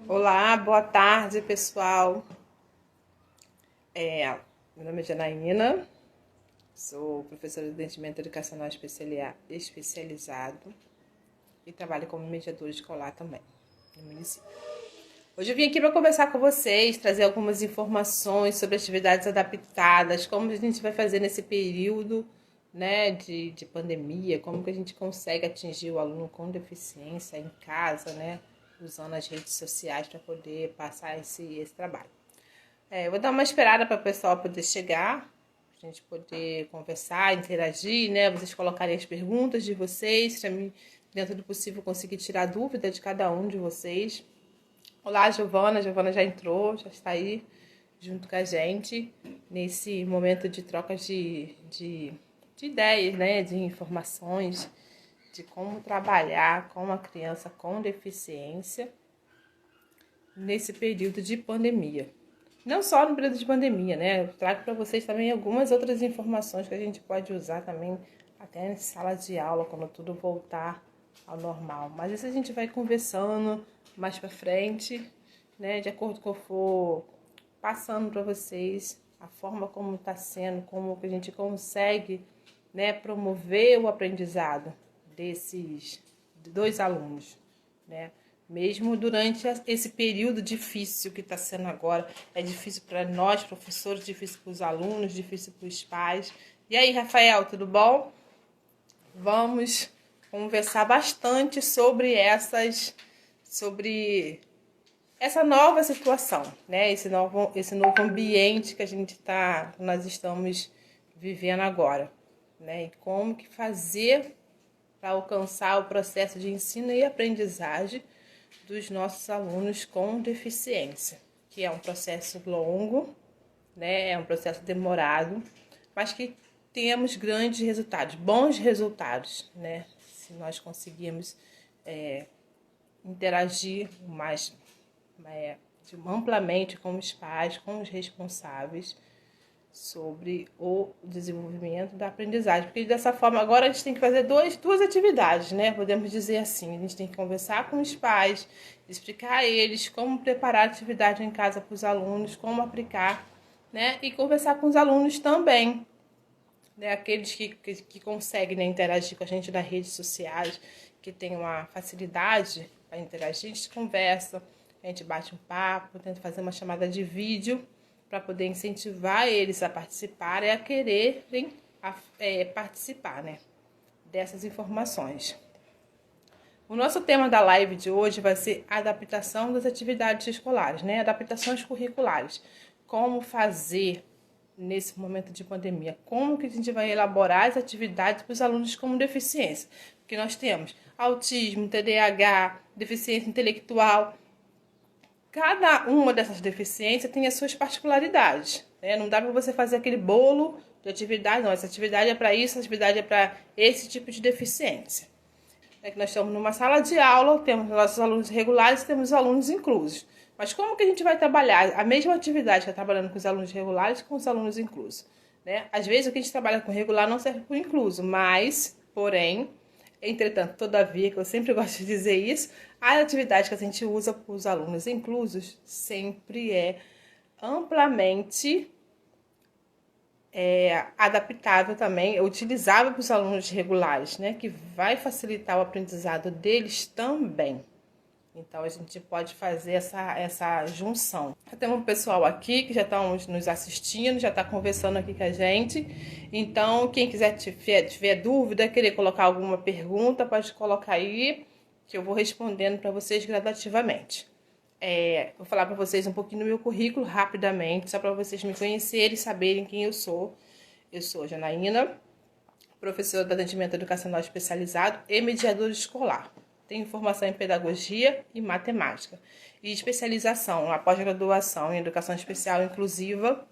Olá, boa tarde, pessoal. Meu nome é Janaína, sou professora de atendimento educacional especializado e trabalho como mediadora escolar também no município. Hoje eu vim aqui para conversar com vocês, trazer algumas informações sobre atividades adaptadas, como a gente vai fazer nesse período, né, de pandemia, como que a gente consegue atingir o aluno com deficiência em casa, né, usando as redes sociais para poder passar esse trabalho. Eu vou dar uma esperada para o pessoal poder chegar, a gente poder conversar, interagir, né, vocês colocarem as perguntas de vocês, para mim, dentro do possível, conseguir tirar dúvida de cada um de vocês. Olá, Giovana. Giovana já entrou, já está aí junto com a gente nesse momento de troca de ideias, né? De informações, de como trabalhar com uma criança com deficiência nesse período de pandemia. Não só no período de pandemia, né? Eu trago para vocês também algumas outras informações que a gente pode usar também até em sala de aula, quando tudo voltar ao normal. Mas isso a gente vai conversando mais para frente, né? De acordo com o que eu for passando para vocês, a forma como está sendo, como que a gente consegue, né, promover o aprendizado desses dois alunos, né? Mesmo durante esse período difícil que está sendo agora. É difícil para nós, professores, difícil para os alunos, difícil para os pais. E aí, Rafael, tudo bom? Vamos conversar bastante sobre essa nova situação, né? Esse novo ambiente que nós estamos vivendo agora, né? E como que fazer para alcançar o processo de ensino e aprendizagem dos nossos alunos com deficiência, que é um processo longo, né? É um processo demorado, mas que temos grandes resultados, bons resultados, né? Se nós conseguirmos interagir amplamente com os pais, com os responsáveis sobre o desenvolvimento da aprendizagem. Porque dessa forma, agora a gente tem que fazer duas atividades, né? Podemos dizer assim, a gente tem que conversar com os pais, explicar a eles como preparar a atividade em casa para os alunos, como aplicar, né? E conversar com os alunos também, né? Aqueles que conseguem, né, interagir com a gente nas redes sociais, que tem uma facilidade para interagir, a gente conversa, a gente bate um papo, tenta fazer uma chamada de vídeo para poder incentivar eles a participar e a quererem participar, né, dessas informações. O nosso tema da live de hoje vai ser adaptação das atividades escolares, né? Adaptações curriculares. Como fazer nesse momento de pandemia? Como que a gente vai elaborar as atividades para os alunos com deficiência? Porque nós temos autismo, TDAH, deficiência intelectual. Cada uma dessas deficiências tem as suas particularidades, né? Não dá para você fazer aquele bolo de atividade, não. Essa atividade é para isso, essa atividade é para esse tipo de deficiência. É que nós estamos numa sala de aula, temos nossos alunos regulares e temos alunos inclusos. Mas como que a gente vai trabalhar a mesma atividade que está trabalhando com os alunos regulares com os alunos inclusos, né? Às vezes o que a gente trabalha com regular não serve para o incluso, mas, porém, entretanto, todavia, que eu sempre gosto de dizer isso, a atividade que a gente usa para os alunos inclusos sempre é amplamente adaptável também, utilizável para os alunos regulares, né? Que vai facilitar o aprendizado deles também. Então, a gente pode fazer essa junção. Já temos um pessoal aqui que já estão nos assistindo, já está conversando aqui com a gente. Então, quem quiser tiver dúvida, querer colocar alguma pergunta, pode colocar aí, que eu vou respondendo para vocês gradativamente. Vou falar para vocês um pouquinho do meu currículo rapidamente, só para vocês me conhecerem e saberem quem eu sou. Eu sou Janaína, professora de atendimento educacional especializado e mediadora escolar. Tenho formação em pedagogia e matemática e especialização na pós-graduação em educação especial inclusiva,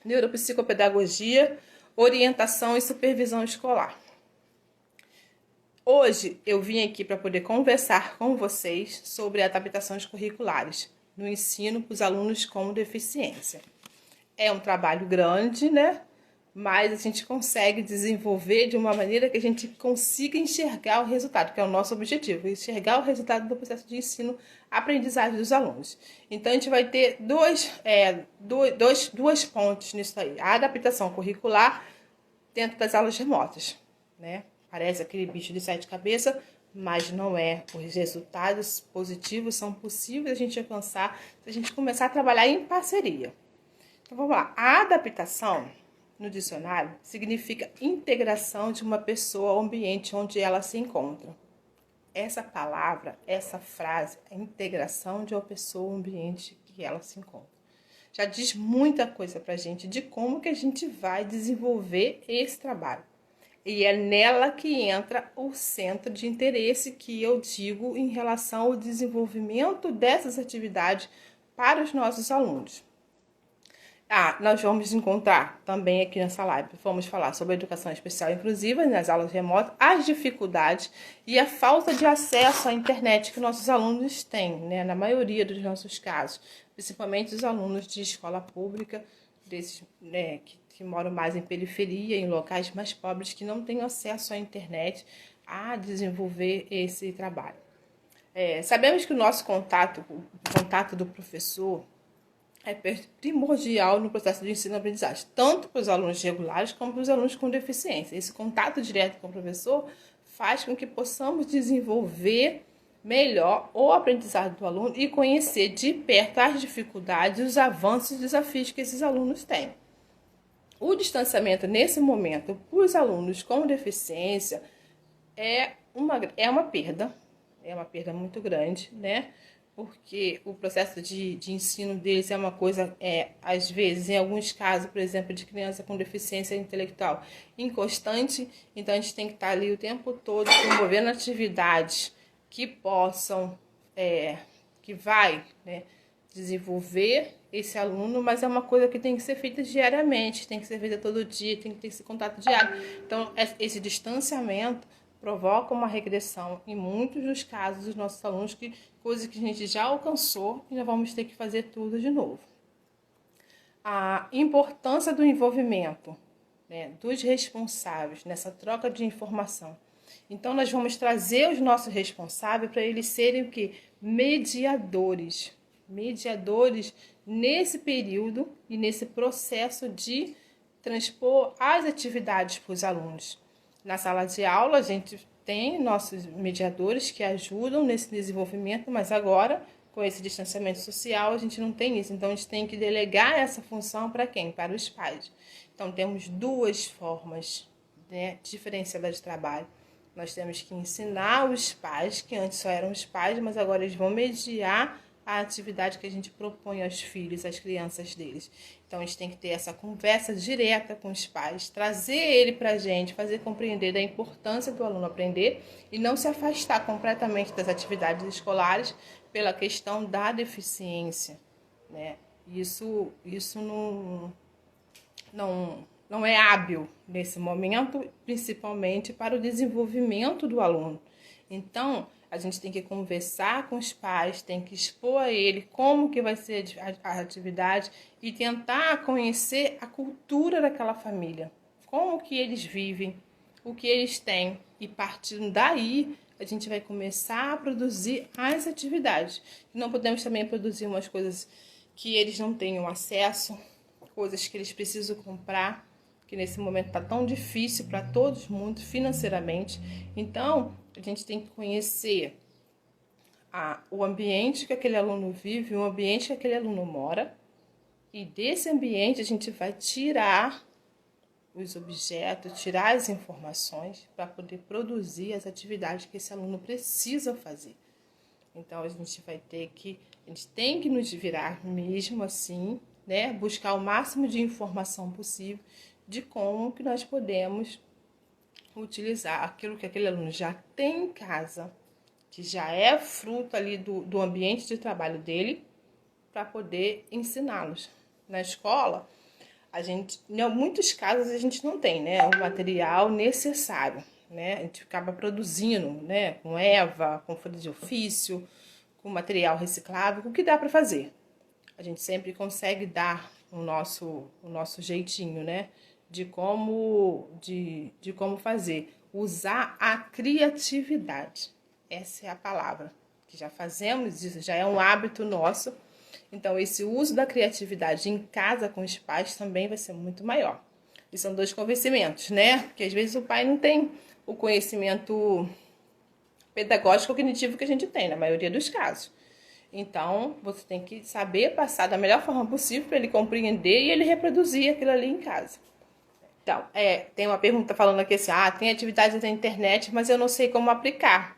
neuropsicopedagogia, orientação e supervisão escolar. Hoje eu vim aqui para poder conversar com vocês sobre adaptações curriculares no ensino para os alunos com deficiência. É um trabalho grande, né? mais a gente consegue desenvolver de uma maneira que a gente consiga enxergar o resultado, que é o nosso objetivo, enxergar o resultado do processo de ensino-aprendizagem dos alunos. Então, a gente vai ter duas pontes nisso aí. A adaptação curricular dentro das aulas remotas, né? Parece aquele bicho de sete cabeças, mas não é. Os resultados positivos são possíveis a gente alcançar se a gente começar a trabalhar em parceria. Então, vamos lá. A adaptação, no dicionário, significa integração de uma pessoa ao ambiente onde ela se encontra. Essa palavra, essa frase, é integração de uma pessoa ao ambiente que ela se encontra. Já diz muita coisa pra gente de como que a gente vai desenvolver esse trabalho. E é nela que entra o centro de interesse que eu digo em relação ao desenvolvimento dessas atividades para os nossos alunos. Nós vamos encontrar também aqui nessa live, vamos falar sobre a educação especial inclusiva nas aulas remotas, as dificuldades e a falta de acesso à internet que nossos alunos têm, né, na maioria dos nossos casos, principalmente os alunos de escola pública, desses, né, que moram mais em periferia, em locais mais pobres, que não têm acesso à internet a desenvolver esse trabalho. Sabemos que o nosso contato, o contato do professor, é primordial no processo de ensino-aprendizagem, tanto para os alunos regulares como para os alunos com deficiência. Esse contato direto com o professor faz com que possamos desenvolver melhor o aprendizado do aluno e conhecer de perto as dificuldades, os avanços e desafios que esses alunos têm. O distanciamento, nesse momento, para os alunos com deficiência, é uma perda muito grande, né? Porque o processo de ensino deles é uma coisa, às vezes, em alguns casos, por exemplo, de criança com deficiência intelectual, inconstante. Então, a gente tem que estar ali o tempo todo promovendo atividades que possam, que vai, né, desenvolver esse aluno, mas é uma coisa que tem que ser feita diariamente, tem que ser feita todo dia, tem que ter esse contato diário. Então, esse distanciamento provoca uma regressão em muitos dos casos dos nossos alunos, coisa que a gente já alcançou e nós vamos ter que fazer tudo de novo. A importância do envolvimento, né, dos responsáveis nessa troca de informação. Então, nós vamos trazer os nossos responsáveis para eles serem o quê? Mediadores nesse período e nesse processo de transpor as atividades para os alunos. Na sala de aula, a gente tem nossos mediadores que ajudam nesse desenvolvimento, mas agora, com esse distanciamento social, a gente não tem isso. Então, a gente tem que delegar essa função para quem? Para os pais. Então, temos duas formas, né, diferenciadas de trabalho. Nós temos que ensinar os pais, que antes só eram os pais, mas agora eles vão mediar a atividade que a gente propõe aos filhos, às crianças deles. Então, a gente tem que ter essa conversa direta com os pais, trazer ele para a gente, fazer compreender da importância do aluno aprender e não se afastar completamente das atividades escolares pela questão da deficiência, né? Isso não é hábil nesse momento, principalmente para o desenvolvimento do aluno. Então, a gente tem que conversar com os pais, tem que expor a ele como que vai ser a atividade e tentar conhecer a cultura daquela família, como que eles vivem, o que eles têm. E partindo daí, a gente vai começar a produzir as atividades. Não podemos também produzir umas coisas que eles não tenham acesso, coisas que eles precisam comprar, que nesse momento está tão difícil para todos muito financeiramente. Então, a gente tem que conhecer o ambiente que aquele aluno vive, o ambiente que aquele aluno mora, e desse ambiente a gente vai tirar os objetos, tirar as informações para poder produzir as atividades que esse aluno precisa fazer. Então, a gente tem que nos virar mesmo assim, né? Buscar o máximo de informação possível de como que nós podemos utilizar aquilo que aquele aluno já tem em casa, que já é fruto ali do ambiente de trabalho dele, para poder ensiná-los. Na escola, em muitos casos, a gente não tem, né, o material necessário, né? A gente acaba produzindo, né, com EVA, com folha de ofício, com material reciclável, o que dá para fazer. A gente sempre consegue dar o nosso jeitinho, né, de como fazer. Usar a criatividade. Essa é a palavra. Que já fazemos isso, já é um hábito nosso. Então, esse uso da criatividade em casa com os pais também vai ser muito maior. E são dois conhecimentos, né? Porque às vezes o pai não tem o conhecimento pedagógico cognitivo que a gente tem, na maioria dos casos. Então, você tem que saber passar da melhor forma possível para ele compreender e ele reproduzir aquilo ali em casa. Então, tem uma pergunta falando aqui assim, tem atividades na internet, mas eu não sei como aplicar.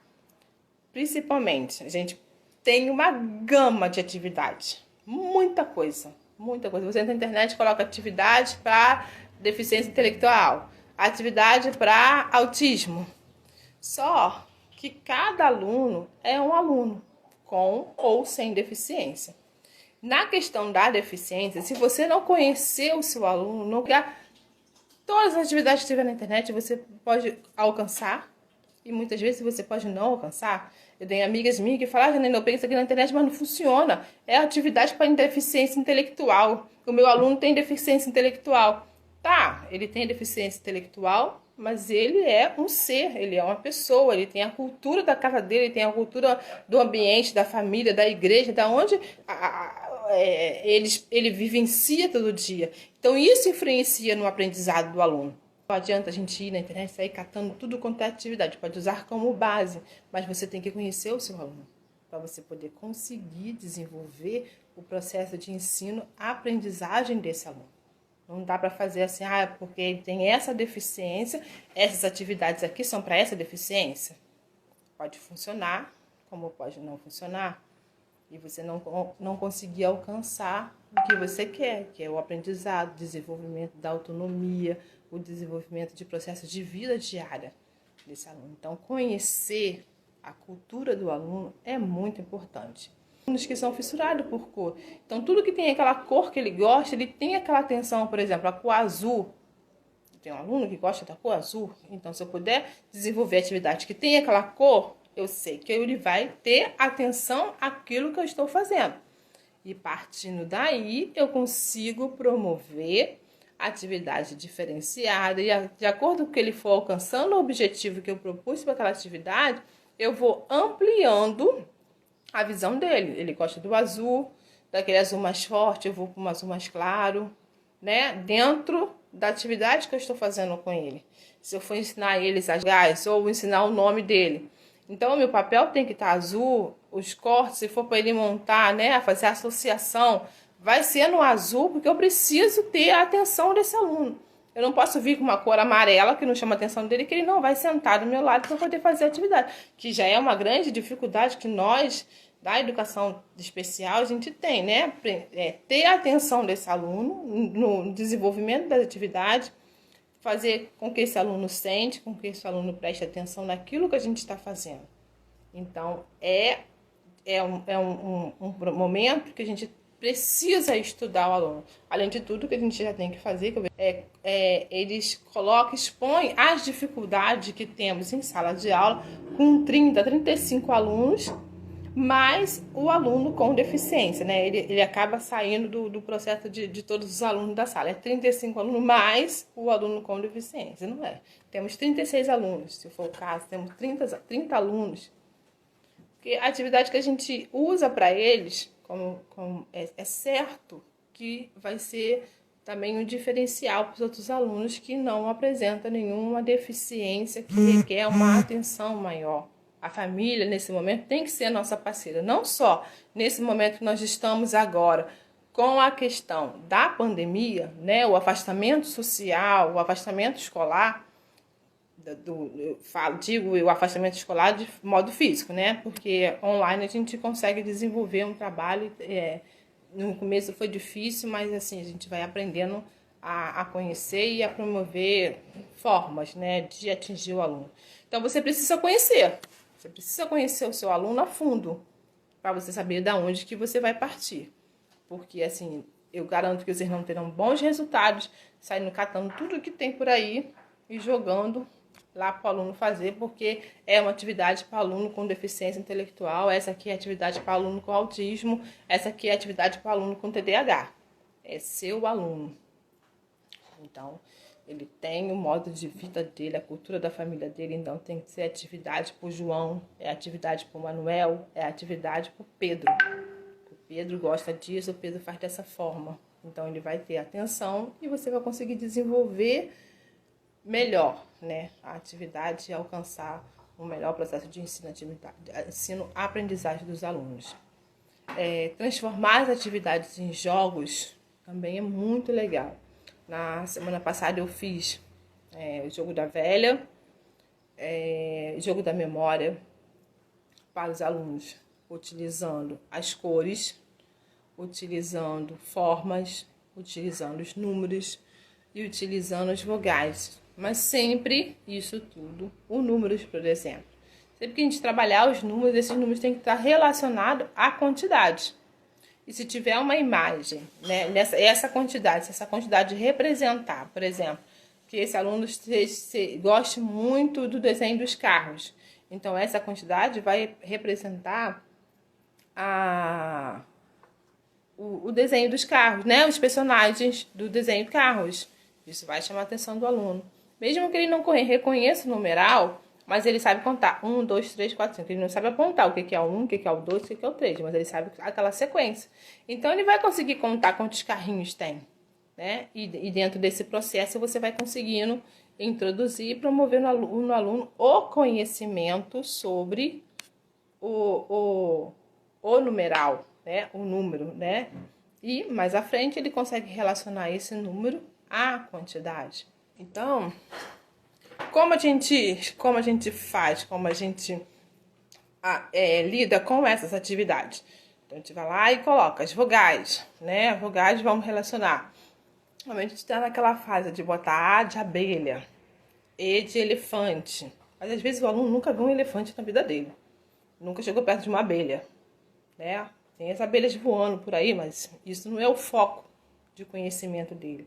Principalmente, a gente tem uma gama de atividades, muita coisa. Você entra na internet e coloca atividade para deficiência intelectual, atividade para autismo. Só que cada aluno é um aluno, com ou sem deficiência. Na questão da deficiência, se você não conhecer o seu aluno, não criar todas as atividades que tiver na internet, você pode alcançar. E muitas vezes você pode não alcançar. Eu tenho amigas minhas que falam, Janaína, eu penso isso aqui na internet, mas não funciona. É atividade para deficiência intelectual. O meu aluno tem deficiência intelectual. Tá, ele tem deficiência intelectual, mas ele é um ser, ele é uma pessoa, ele tem a cultura da casa dele, ele tem a cultura do ambiente, da família, da igreja, da onde ele vivencia todo dia. Então, isso influencia no aprendizado do aluno. Não adianta a gente ir na internet e sair catando tudo quanto é atividade. Pode usar como base, mas você tem que conhecer o seu aluno para você poder conseguir desenvolver o processo de ensino-aprendizagem desse aluno. Não dá para fazer assim, porque ele tem essa deficiência, essas atividades aqui são para essa deficiência. Pode funcionar, como pode não funcionar. E você não conseguir alcançar o que você quer, que é o aprendizado, o desenvolvimento da autonomia, o desenvolvimento de processos de vida diária desse aluno. Então, conhecer a cultura do aluno é muito importante. Alunos que são fissurados por cor. Então, tudo que tem aquela cor que ele gosta, ele tem aquela atenção, por exemplo, a cor azul. Tem um aluno que gosta da cor azul. Então, se eu puder desenvolver atividade que tem aquela cor, eu sei que ele vai ter atenção àquilo que eu estou fazendo. E partindo daí, eu consigo promover atividade diferenciada e de acordo com o que ele for alcançando o objetivo que eu propus para aquela atividade, eu vou ampliando a visão dele. Ele gosta do azul, daquele azul mais forte, eu vou para um azul mais claro, né? Dentro da atividade que eu estou fazendo com ele. Se eu for ensinar eles as gás ou ensinar o nome dele. Então, o meu papel tem que estar azul, os cortes, se for para ele montar, né? Fazer a associação, vai ser no azul, porque eu preciso ter a atenção desse aluno. Eu não posso vir com uma cor amarela que não chama a atenção dele, que ele não vai sentar do meu lado para poder fazer a atividade. Que já é uma grande dificuldade que nós, da educação especial, a gente tem, né? Ter a atenção desse aluno no desenvolvimento da atividade, fazer com que esse aluno sente, com que esse aluno preste atenção naquilo que a gente está fazendo. Então, é um momento que a gente precisa estudar o aluno. Além de tudo, que a gente já tem que fazer, eles expõem as dificuldades que temos em sala de aula com 30, 35 alunos, mais o aluno com deficiência, né? Ele acaba saindo do processo de todos os alunos da sala. É 35 alunos mais o aluno com deficiência, não é? Temos 36 alunos, se for o caso, temos 30 alunos. Porque a atividade que a gente usa para eles, é certo que vai ser também um diferencial para os outros alunos que não apresentam nenhuma deficiência, que requer uma atenção maior. A família, nesse momento, tem que ser a nossa parceira. Não só nesse momento que nós estamos agora, com a questão da pandemia, né, o afastamento social, o afastamento escolar, o afastamento escolar de modo físico, né? Porque online a gente consegue desenvolver um trabalho. No começo foi difícil, mas assim, a gente vai aprendendo a conhecer e a promover formas, né, de atingir o aluno. Então, você precisa conhecer. Você precisa conhecer o seu aluno a fundo para você saber de onde que você vai partir. Porque, assim, eu garanto que vocês não terão bons resultados saindo catando tudo que tem por aí e jogando lá para o aluno fazer, porque é uma atividade para aluno com deficiência intelectual, essa aqui é atividade para aluno com autismo, essa aqui é atividade para aluno com TDAH. É seu aluno. Então, Ele tem o modo de vida dele, a cultura da família dele, então tem que ser atividade para o João, é atividade para o Manuel, é atividade para o Pedro. O Pedro gosta disso, o Pedro faz dessa forma. Então ele vai ter atenção e você vai conseguir desenvolver melhor, né, a atividade e alcançar um melhor processo de ensino-aprendizagem dos alunos. Transformar as atividades em jogos também é muito legal. Na semana passada eu fiz o jogo da velha, jogo da memória para os alunos, utilizando as cores, utilizando formas, utilizando os números e utilizando as vogais. Mas sempre isso tudo, os números, por exemplo. Sempre que a gente trabalhar os números, esses números têm que estar relacionados à quantidade. E se tiver uma imagem, né, essa quantidade, se essa quantidade representar, por exemplo, que esse aluno goste muito do desenho dos carros, então essa quantidade vai representar o desenho dos carros, né, os personagens do desenho de carros. Isso vai chamar a atenção do aluno. Mesmo que ele não reconheça o numeral, mas ele sabe contar 1, 2, 3, 4, 5. Ele não sabe apontar o que é o 1, o que é o 2, o que é o 3, mas ele sabe aquela sequência. Então, ele vai conseguir contar quantos carrinhos tem, né? E dentro desse processo, você vai conseguindo introduzir e promover no aluno o conhecimento sobre o numeral, né? O número, né? E mais à frente, ele consegue relacionar esse número à quantidade. Então, como a gente faz, como a gente lida com essas atividades? Então, a gente vai lá e coloca as vogais, né? As vogais vamos relacionar. A gente está naquela fase de botar A de abelha, E de elefante. Mas às vezes o aluno nunca viu um elefante na vida dele. Nunca chegou perto de uma abelha, né? Tem as abelhas voando por aí, mas isso não é o foco de conhecimento dele.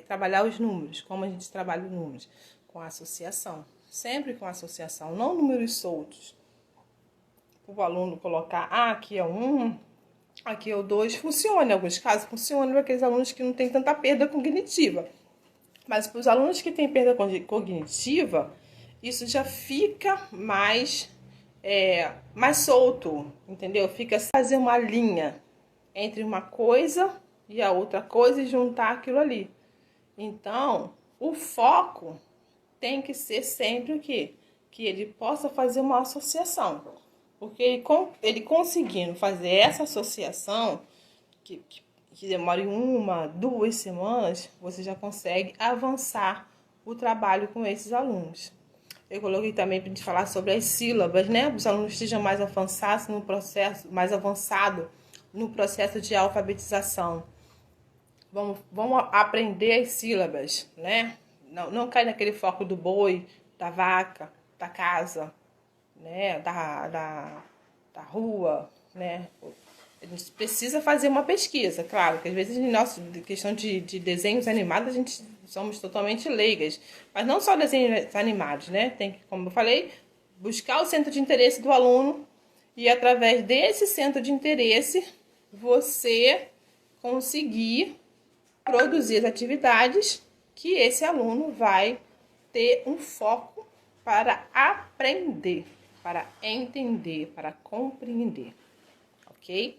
Trabalhar os números, como a gente trabalha os números? Com associação, sempre com associação, não números soltos. O aluno colocar, aqui é o 1, aqui é o 2, funciona, em alguns casos funciona para aqueles alunos que não têm tanta perda cognitiva. Mas para os alunos que têm perda cognitiva, isso já fica mais solto, entendeu? Fica fazer uma linha entre uma coisa e a outra coisa e juntar aquilo ali. Então, o foco tem que ser sempre o quê? Que ele possa fazer uma associação. Porque ele conseguindo fazer essa associação, que demora 1, 2 semanas, você já consegue avançar o trabalho com esses alunos. Eu coloquei também para a gente falar sobre as sílabas, né? Os alunos estejam mais avançados no processo, mais avançado no processo de alfabetização. Vamos aprender as sílabas, né? Não cai naquele foco do boi, da vaca, da casa, né? Da rua, né? A gente precisa fazer uma pesquisa, claro, que às vezes em nossa questão de desenhos animados a gente somos totalmente leigas, mas não só desenhos animados, né? Tem que, como eu falei, buscar o centro de interesse do aluno e através desse centro de interesse você conseguir produzir as atividades que esse aluno vai ter um foco para aprender, para entender, para compreender, ok?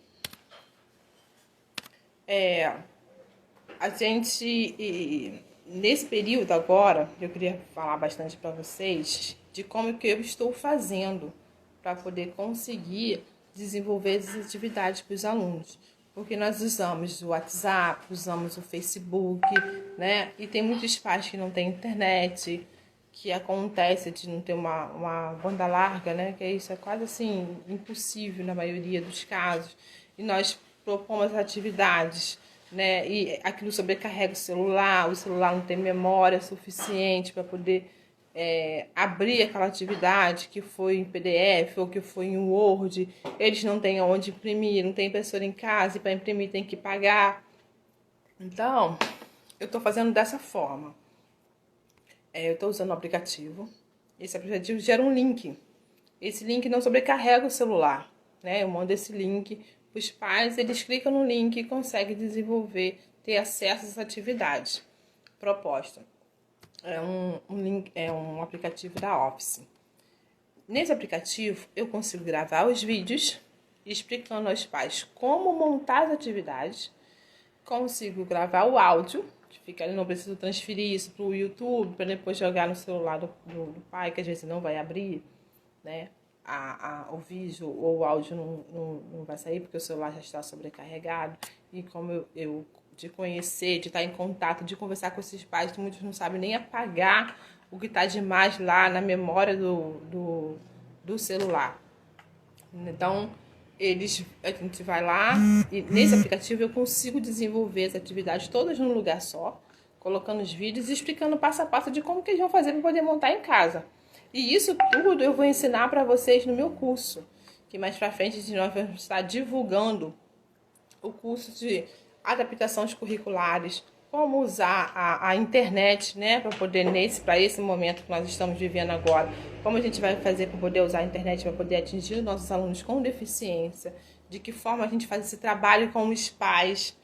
A gente, nesse período agora, eu queria falar bastante para vocês de como que eu estou fazendo para poder conseguir desenvolver essas atividades para os alunos. Porque nós usamos o WhatsApp, usamos o Facebook, né? E tem muitos pais que não têm internet, que acontece de não ter uma banda larga, né? Que isso é quase assim impossível na maioria dos casos. E nós propomos atividades, né? E aquilo sobrecarrega o celular não tem memória suficiente para poder abrir aquela atividade que foi em PDF ou que foi em Word, eles não têm onde imprimir, não tem impressora em casa e para imprimir tem que pagar. Então, eu estou fazendo dessa forma. Eu estou usando o aplicativo. Esse aplicativo gera um link. Esse link não sobrecarrega o celular, né? Eu mando esse link para os pais, eles clicam no link e conseguem desenvolver, ter acesso a essa atividade. proposta. É um aplicativo da Office. Nesse aplicativo, eu consigo gravar os vídeos explicando aos pais como montar as atividades. Consigo gravar o áudio, que fica ali, não preciso transferir isso para o YouTube, para depois jogar no celular do pai, que às vezes não vai abrir, né? O vídeo ou o áudio não vai sair, porque o celular já está sobrecarregado. E como eu de conhecer, de estar em contato, de conversar com esses pais, muitos não sabem nem apagar o que está demais lá na memória do celular. Então, a gente vai lá e nesse aplicativo eu consigo desenvolver as atividades todas num lugar só, colocando os vídeos e explicando passo a passo de como que eles vão fazer para poder montar em casa. E isso tudo eu vou ensinar para vocês no meu curso, que mais para frente nós vamos estar divulgando o curso de adaptações curriculares, como usar a internet, né, para esse momento que nós estamos vivendo agora, como a gente vai fazer para poder usar a internet para poder atingir os nossos alunos com deficiência, de que forma a gente faz esse trabalho com os pais,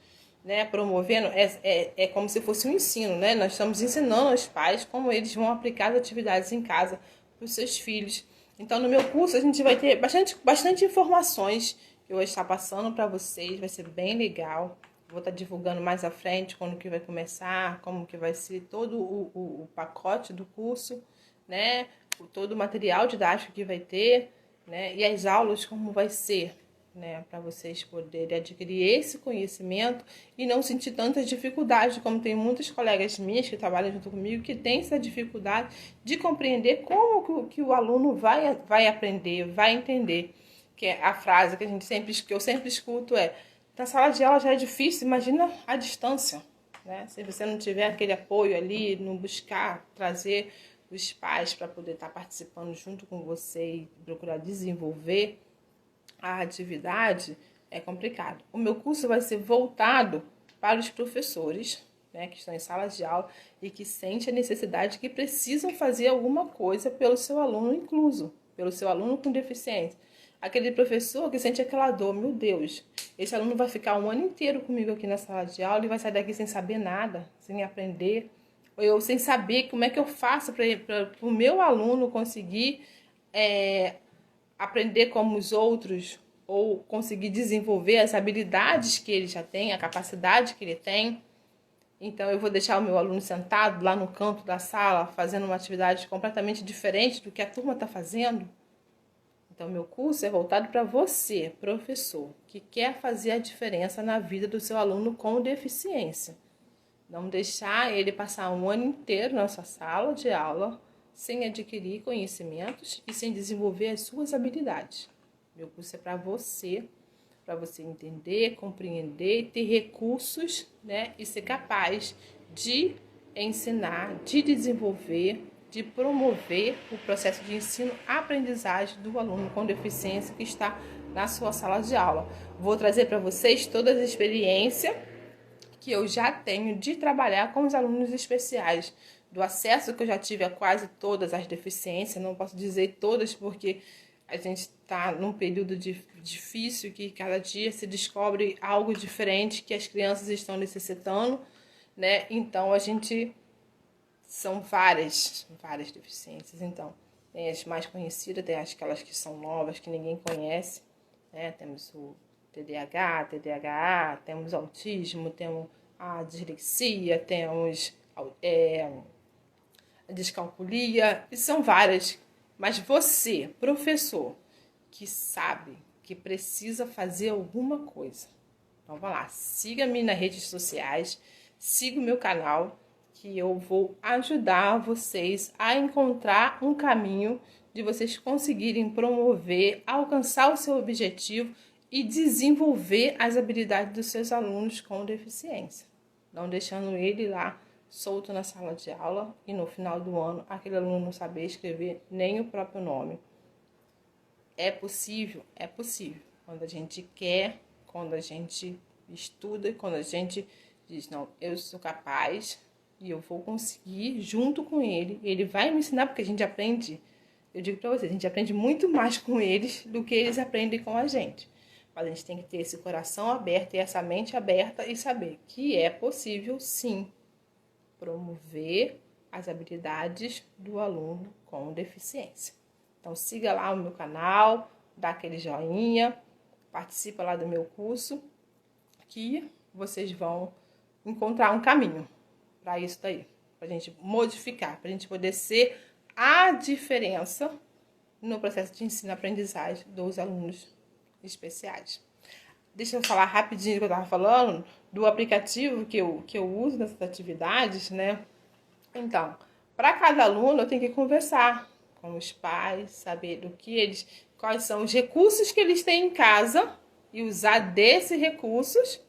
né, promovendo, é como se fosse um ensino, né, nós estamos ensinando aos pais como eles vão aplicar as atividades em casa para os seus filhos. Então, no meu curso, a gente vai ter bastante informações que eu vou estar passando para vocês, vai ser bem legal. Vou estar divulgando mais à frente quando que vai começar, como que vai ser todo o pacote do curso, né? Todo o material didático que vai ter, né? E as aulas como vai ser, né? Para vocês poderem adquirir esse conhecimento e não sentir tantas dificuldades, como tem muitas colegas minhas que trabalham junto comigo que têm essa dificuldade de compreender como que o aluno vai aprender, vai entender. Que é a frase que eu sempre escuto na sala de aula já é difícil, imagina a distância, né? Se você não tiver aquele apoio ali, não buscar trazer os pais para poder estar participando junto com você e procurar desenvolver a atividade, é complicado. O meu curso vai ser voltado para os professores, né, que estão em sala de aula e que sentem a necessidade, que precisam fazer alguma coisa pelo seu aluno incluso, pelo seu aluno com deficiência. Aquele professor que sente aquela dor, meu Deus, esse aluno vai ficar um ano inteiro comigo aqui na sala de aula e vai sair daqui sem saber nada, sem aprender, ou eu sem saber como é que eu faço para o meu aluno conseguir aprender como os outros, ou conseguir desenvolver as habilidades que ele já tem, a capacidade que ele tem. Então, eu vou deixar o meu aluno sentado lá no canto da sala, fazendo uma atividade completamente diferente do que a turma está fazendo. Então, meu curso é voltado para você, professor, que quer fazer a diferença na vida do seu aluno com deficiência. Não deixar ele passar um ano inteiro na sua sala de aula sem adquirir conhecimentos e sem desenvolver as suas habilidades. Meu curso é para você entender, compreender, ter recursos, né, e ser capaz de ensinar, de desenvolver, de promover o processo de ensino-aprendizagem do aluno com deficiência que está na sua sala de aula. Vou trazer para vocês toda a experiência que eu já tenho de trabalhar com os alunos especiais, do acesso que eu já tive a quase todas as deficiências, não posso dizer todas porque a gente está num período difícil, que cada dia se descobre algo diferente que as crianças estão necessitando, né? Então, são várias deficiências. Então, tem as mais conhecidas, tem aquelas que são novas, que ninguém conhece, né? Temos o TDAH, TDAH, temos autismo, temos a dislexia, temos a descalculia, e são várias. Mas você, professor, que sabe que precisa fazer alguma coisa, então vai lá, siga-me nas redes sociais, siga o meu canal, que eu vou ajudar vocês a encontrar um caminho de vocês conseguirem promover, alcançar o seu objetivo e desenvolver as habilidades dos seus alunos com deficiência. Não deixando ele lá solto na sala de aula e no final do ano aquele aluno não saber escrever nem o próprio nome. É possível? É possível. Quando a gente quer, quando a gente estuda, quando a gente diz, não, eu sou capaz e eu vou conseguir junto com ele. Ele vai me ensinar, porque a gente aprende, eu digo para vocês, a gente aprende muito mais com eles do que eles aprendem com a gente. Mas a gente tem que ter esse coração aberto e essa mente aberta e saber que é possível, sim. promover as habilidades do aluno com deficiência. Então, siga lá o meu canal, dá aquele joinha, participa lá do meu curso, que vocês vão encontrar um caminho para isso daí, para a gente modificar, para a gente poder ser a diferença no processo de ensino-aprendizagem dos alunos especiais. Deixa eu falar rapidinho do que eu estava falando, do aplicativo que eu uso nessas atividades, né? Então, para cada aluno eu tenho que conversar com os pais, saber quais são os recursos que eles têm em casa e usar desses recursos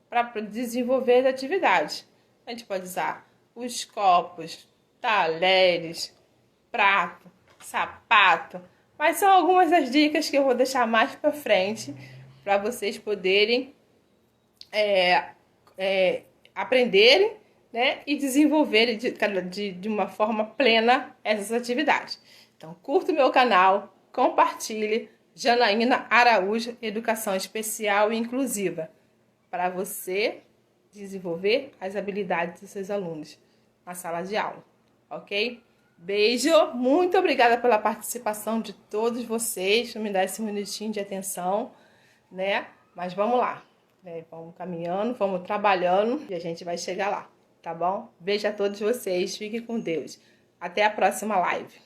para desenvolver as atividades. A gente pode usar os copos, talheres, prato, sapato, mas são algumas das dicas que eu vou deixar mais para frente para vocês poderem aprenderem, né, e desenvolverem de uma forma plena essas atividades. Então, curta o meu canal, compartilhe. Janaína Araújo, Educação Especial e Inclusiva, para você desenvolver as habilidades dos seus alunos na sala de aula, ok? Beijo, muito obrigada pela participação de todos vocês, por me dar esse minutinho de atenção, né? Mas vamos lá, né? Vamos caminhando, vamos trabalhando e a gente vai chegar lá, tá bom? Beijo a todos vocês, fiquem com Deus. Até a próxima live.